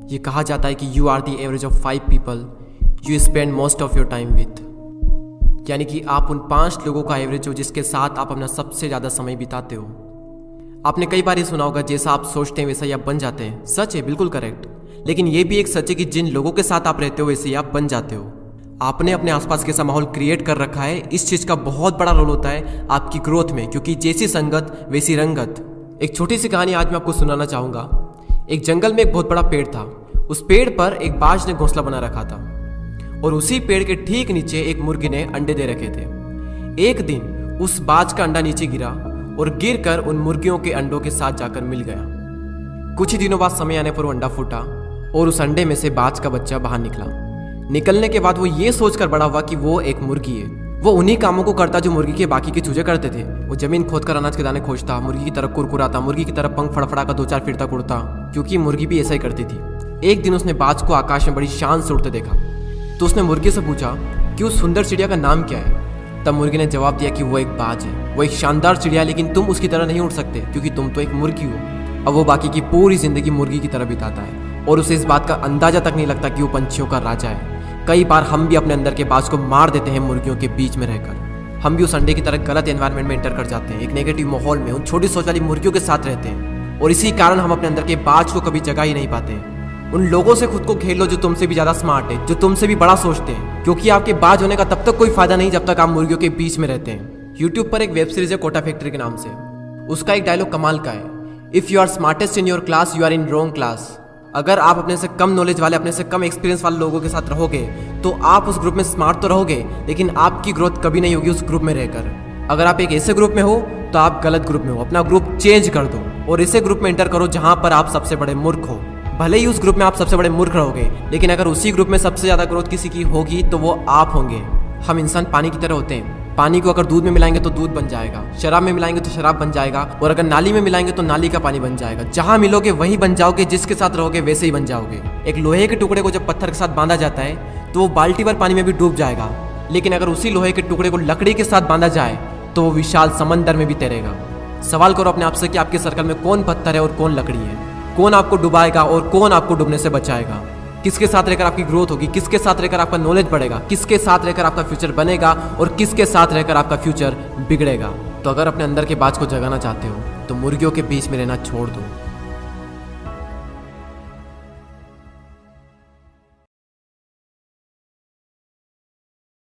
ये कहा जाता है कि you are the average of 5 people you spend most of your time with, यानी कि आप उन 5 लोगों का एवरेज हो जिसके साथ आप अपना सबसे ज़्यादा समय बिताते हो। आपने कई बार ये सुना होगा, जैसा आप सोचते हैं वैसा ही आप बन जाते हैं। सच है, बिल्कुल करेक्ट। लेकिन ये भी एक सच है कि जिन लोगों के साथ आप रहते हो वैसे ही आप बन जाते हो। आपने अपने आसपास कैसा माहौल क्रिएट कर रखा है, इस चीज़ का बहुत बड़ा रोल होता है आपकी ग्रोथ में, क्योंकि जैसी संगत वैसी रंगत। एक छोटी सी कहानी आज मैं आपको सुनाना चाहूँगा। एक जंगल में एक बहुत बड़ा पेड़ था। उस पेड़ पर एक बाज ने घोंसला बना रखा था और उसी पेड़ के ठीक नीचे एक मुर्गी ने अंडे दे रखे थे। एक दिन उस बाज का अंडा नीचे गिरा और गिरकर उन मुर्गियों के अंडों के साथ जाकर मिल गया। कुछ ही दिनों बाद समय आने पर वो अंडा फूटा और उस अंडे में से बाज का बच्चा बाहर निकला। निकलने के बाद वो ये सोचकर बड़ा हुआ कि वो एक मुर्गी है। वो उन्हीं कामों को करता जो मुर्गी के बाकी के चूजे करते थे। वो जमीन खोदकर अनाज के दाने खोजता, मुर्गी की तरफ कुरकुराता, मुर्गी की तरफ पंख फड़फड़ा कर 2-4 फिरता उड़ता, क्योंकि मुर्गी भी ऐसा ही करती थी। एक दिन उसने बाज को आकाश में बड़ी शान से उड़ते देखा, तो उसने मुर्गी से पूछा कि उस सुंदर चिड़िया का नाम क्या है। तब मुर्गी ने जवाब दिया कि वो एक बाज है, वो एक शानदार चिड़िया है, लेकिन तुम उसकी तरह नहीं उड़ सकते क्योंकि तुम तो एक मुर्गी हो। अब वो बाकी की पूरी जिंदगी मुर्गी की तरह बिताता है और उसे इस बात का अंदाजा तक नहीं लगता कि वो पंछियों का राजा है। कई बार हम भी अपने अंदर के बाज को मार देते हैं मुर्गियों के बीच में रहकर। हम भी उस अंडे की तरह गलत एनवायरनमेंट में एंटर कर जाते हैं, एक नेगेटिव माहौल में उन छोटी सोच वाली मुर्गियों के साथ रहते हैं और इसी कारण हम अपने अंदर के बाज को कभी जगा ही नहीं पाते हैं। उन लोगों से खुद को घेर लो जो तुमसे भी ज्यादा स्मार्ट है, जो तुमसे भी बड़ा सोचते हैं, क्योंकि आपके बाज होने का तब तक कोई फायदा नहीं जब तक आप मुर्गियों के बीच में रहते हैं। यूट्यूब पर एक वेब सीरीज है कोटा फैक्ट्री के नाम से। उसका एक डायलॉग कमाल का है, if you are smartest in your class you are in wrong class. अगर आप अपने से कम नॉलेज वाले, अपने से कम एक्सपीरियंस वाले लोगों के साथ रहोगे तो आप उस ग्रुप में स्मार्ट तो रहोगे, लेकिन आपकी ग्रोथ कभी नहीं होगी उस ग्रुप में रहकर। अगर आप एक ऐसे ग्रुप में हो तो आप गलत ग्रुप में हो। अपना ग्रुप चेंज कर दो और ऐसे ग्रुप में एंटर करो जहां पर आप सबसे बड़े मूर्ख हो। भले ही उस ग्रुप में आप सबसे बड़े मूर्ख रहोगे, लेकिन अगर उसी ग्रुप में सबसे ज्यादा ग्रोथ किसी की होगी तो वो आप होंगे। हम इंसान पानी की तरह होते हैं। पानी को अगर दूध में मिलाएंगे तो दूध बन जाएगा, शराब में मिलाएंगे तो शराब बन जाएगा, और अगर नाली में मिलाएंगे तो नाली का पानी बन जाएगा। जहां मिलोगे वहीं बन जाओगे, जिसके साथ रहोगे वैसे ही बन जाओगे। एक लोहे के टुकड़े को जब पत्थर के साथ बांधा जाता है तो वो बाल्टी भर पानी में भी डूब जाएगा, लेकिन अगर उसी लोहे के टुकड़े को लकड़ी के साथ बांधा जाए तो वो विशाल समंदर में भी तैरेगा। सवाल करो अपने आप से कि आपके सर्कल में कौन पत्थर है और कौन लकड़ी है, कौन आपको डुबाएगा और कौन आपको डूबने से बचाएगा। किसके साथ रहकर आपकी ग्रोथ होगी, किसके साथ रहकर आपका नॉलेज बढ़ेगा, किसके साथ रहकर आपका फ्यूचर बनेगा और किसके साथ रहकर आपका फ्यूचर बिगड़ेगा। तो अगर अपने अंदर के बाज को जगाना चाहते हो तो मुर्गियों के बीच में रहना छोड़ दो।